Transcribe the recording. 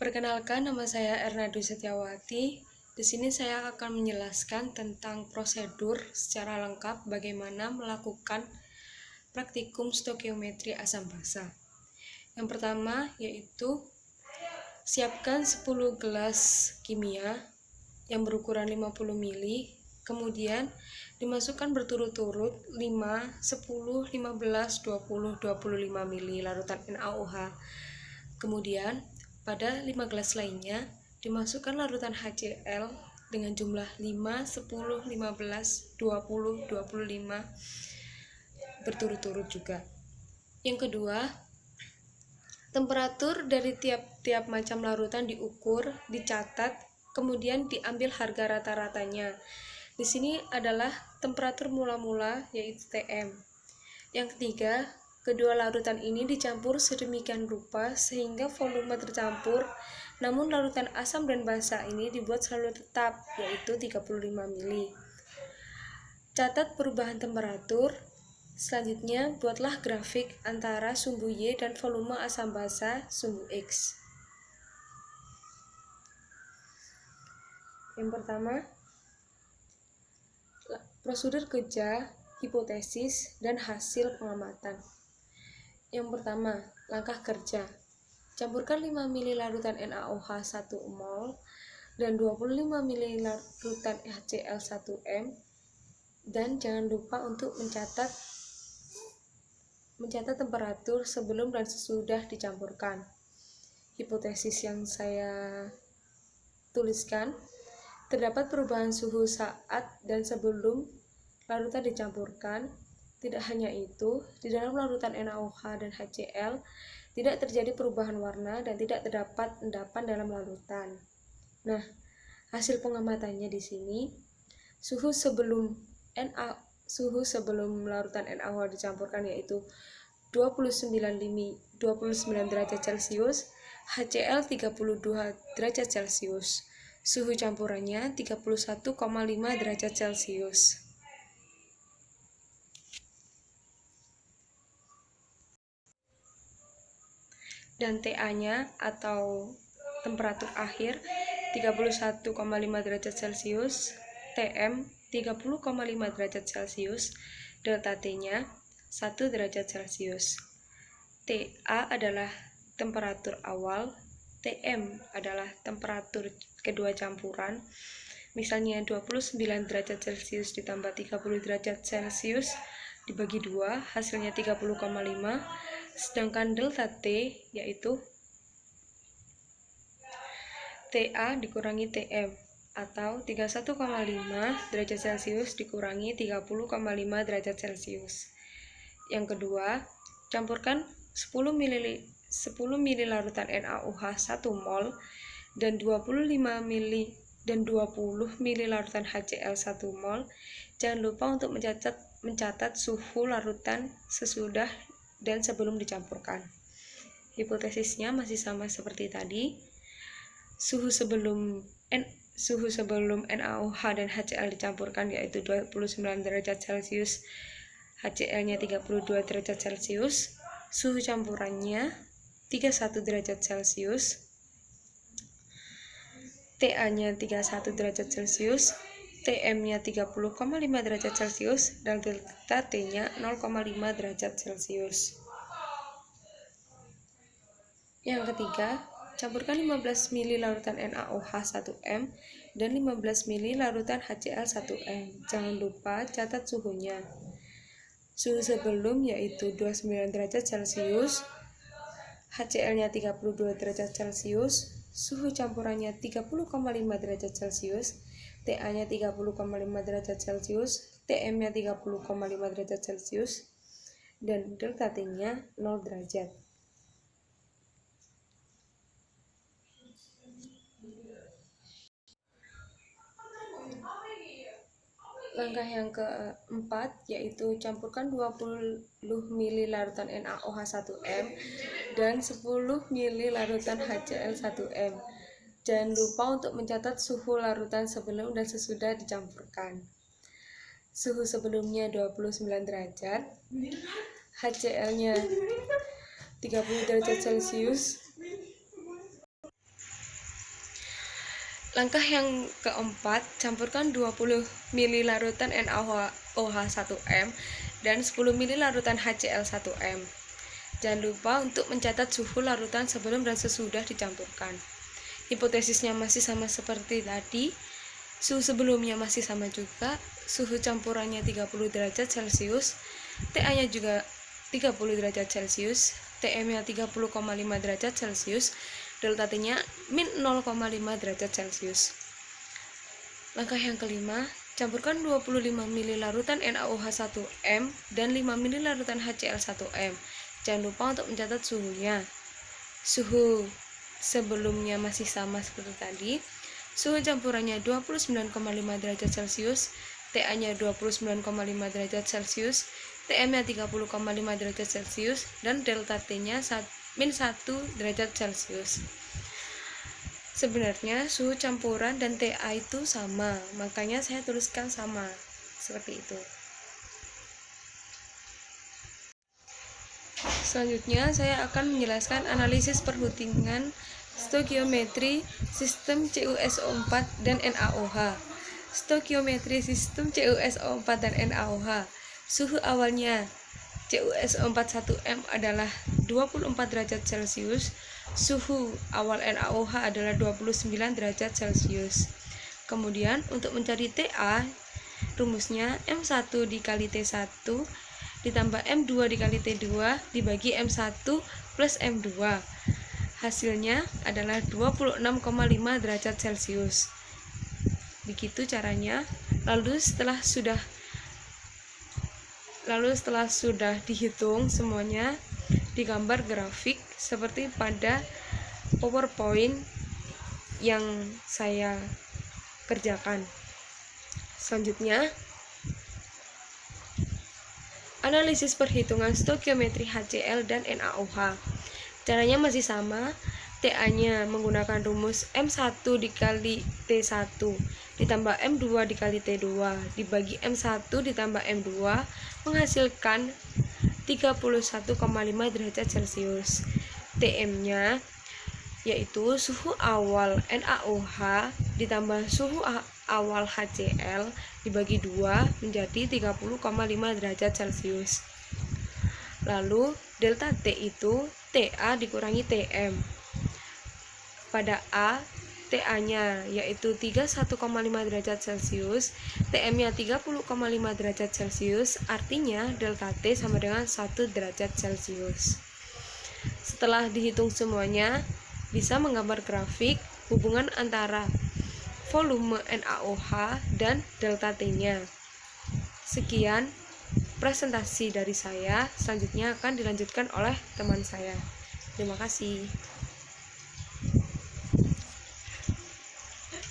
Perkenalkan, nama saya Erna Dwi Setiawati. Di sini saya akan menjelaskan tentang prosedur secara lengkap bagaimana melakukan praktikum stoikiometri asam basa. Yang pertama yaitu siapkan 10 gelas kimia yang berukuran 50 ml, kemudian dimasukkan berturut-turut 5, 10, 15, 20, 25 ml larutan NaOH. Kemudian pada 5 gelas lainnya dimasukkan larutan HCl dengan jumlah 5, 10, 15, 20, 25 berturut-turut juga. Yang kedua, temperatur dari tiap macam larutan diukur, dicatat, kemudian diambil harga rata-ratanya. Di sini adalah temperatur mula-mula yaitu Tm. Yang ketiga, kedua larutan ini dicampur sedemikian rupa sehingga volume tercampur, namun larutan asam dan basa ini dibuat selalu tetap, yaitu 35 ml. Catat perubahan temperatur. Selanjutnya, buatlah grafik antara sumbu Y dan volume asam basa sumbu X. Yang pertama, prosedur kerja, hipotesis, dan hasil pengamatan. Yang pertama, langkah kerja. Campurkan 5 ml larutan NaOH 1 mol dan 25 ml larutan HCl 1M, dan jangan lupa untuk mencatat temperatur sebelum dan sesudah dicampurkan. Hipotesis yang saya tuliskan, terdapat perubahan suhu saat dan sebelum larutan dicampurkan. Tidak hanya itu, di dalam larutan NaOH dan HCl tidak terjadi perubahan warna dan tidak terdapat endapan dalam larutan. Nah, hasil pengamatannya di sini, suhu sebelum larutan NaOH dicampurkan yaitu 29 derajat Celcius, HCl 32 derajat Celcius. Suhu campurannya 31,5 derajat Celcius. Dan TA-nya atau temperatur akhir 31,5 derajat Celcius, TM 30,5 derajat Celcius, delta T-nya 1 derajat Celcius. TA adalah temperatur awal, TM adalah temperatur kedua campuran. Misalnya 29 derajat Celcius ditambah 30 derajat Celcius dibagi 2, hasilnya 30,5. Sedangkan delta T yaitu TA dikurangi TM atau 31,5 derajat Celcius dikurangi 30,5 derajat Celcius. Yang kedua, campurkan 10 ml larutan NaOH 1 mol dan 25 ml dan 20 ml larutan HCl 1 mol. Jangan lupa untuk mencatat suhu larutan sesudah dan sebelum dicampurkan. Hipotesisnya masih sama seperti tadi. Suhu sebelum NaOH dan HCl dicampurkan yaitu 29 derajat Celcius, HCl-nya 32 derajat Celcius. Suhu campurannya 31 derajat Celcius. TA-nya 31 derajat Celcius, TM-nya 30,5 derajat Celcius, dan delta T-nya 0,5 derajat Celcius. Yang ketiga, campurkan 15 ml larutan NaOH 1M dan 15 ml larutan HCl 1M. Jangan lupa catat suhunya. Suhu sebelum yaitu 29 derajat Celcius, HCl-nya 32 derajat Celcius, suhu campurannya 30,5 derajat Celcius, TA-nya 30,5 derajat Celcius, TM-nya 30,5 derajat Celcius, dan delta T-nya 0 derajat. Langkah yang keempat yaitu campurkan 20 ml larutan NaOH 1M dan 10 ml larutan HCl 1M. Jangan lupa untuk mencatat suhu larutan sebelum dan sesudah dicampurkan. Suhu sebelumnya 29 derajat, HCl-nya 30 derajat Celcius, Langkah yang keempat, campurkan 20 ml larutan NaOH 1M dan 10 ml larutan HCl 1M. Jangan lupa untuk mencatat suhu larutan sebelum dan sesudah dicampurkan. Hipotesisnya masih sama seperti tadi, suhu sebelumnya masih sama juga, suhu campurannya 30 derajat Celcius, TA-nya juga 30 derajat Celcius, TM-nya 30,5 derajat Celcius, delta T-nya min 0,5 derajat Celcius. Langkah yang kelima, campurkan 25 ml larutan NaOH 1M dan 5 ml larutan HCl 1M. Jangan lupa untuk mencatat suhunya. Suhu sebelumnya masih sama seperti tadi. Suhu campurannya 29,5 derajat Celcius, TA-nya 29,5 derajat Celcius, TM-nya 30,5 derajat Celcius, dan delta T-nya min 1 derajat Celcius. Sebenarnya suhu campuran dan TA itu sama, makanya saya tuliskan sama, seperti itu. Selanjutnya saya akan menjelaskan analisis perhitungan stoikiometri sistem CuSO4 dan NaOH. Stoikiometri sistem CuSO4 dan NaOH. Suhu awalnya CuSO4 1M adalah 24 derajat Celcius, suhu awal NaOH adalah 29 derajat Celcius. Kemudian untuk mencari TA, rumusnya M1 dikali T1 ditambah M2 dikali T2 dibagi M1 plus M2. Hasilnya adalah 26,5 derajat Celcius. Begitu caranya. Lalu setelah sudah dihitung semuanya, digambar grafik seperti pada PowerPoint yang saya kerjakan. Selanjutnya, analisis perhitungan stoikiometri HCl dan NaOH. Caranya masih sama, TA-nya menggunakan rumus M1 dikali T1 ditambah M2 dikali T2 dibagi M1 ditambah M2 menghasilkan 31,5 derajat Celcius. TM-nya yaitu suhu awal NaOH ditambah suhu awal HCl dibagi 2 menjadi 30,5 derajat Celcius. Lalu delta T itu TA dikurangi TM. Pada A, TA-nya yaitu 31,5 derajat Celcius, TM-nya 30,5 derajat Celcius, artinya delta T sama dengan 1 derajat Celcius. Setelah dihitung semuanya, bisa menggambar grafik hubungan antara volume NaOH dan delta T-nya. Sekian presentasi dari saya, selanjutnya akan dilanjutkan oleh teman saya. Terima kasih.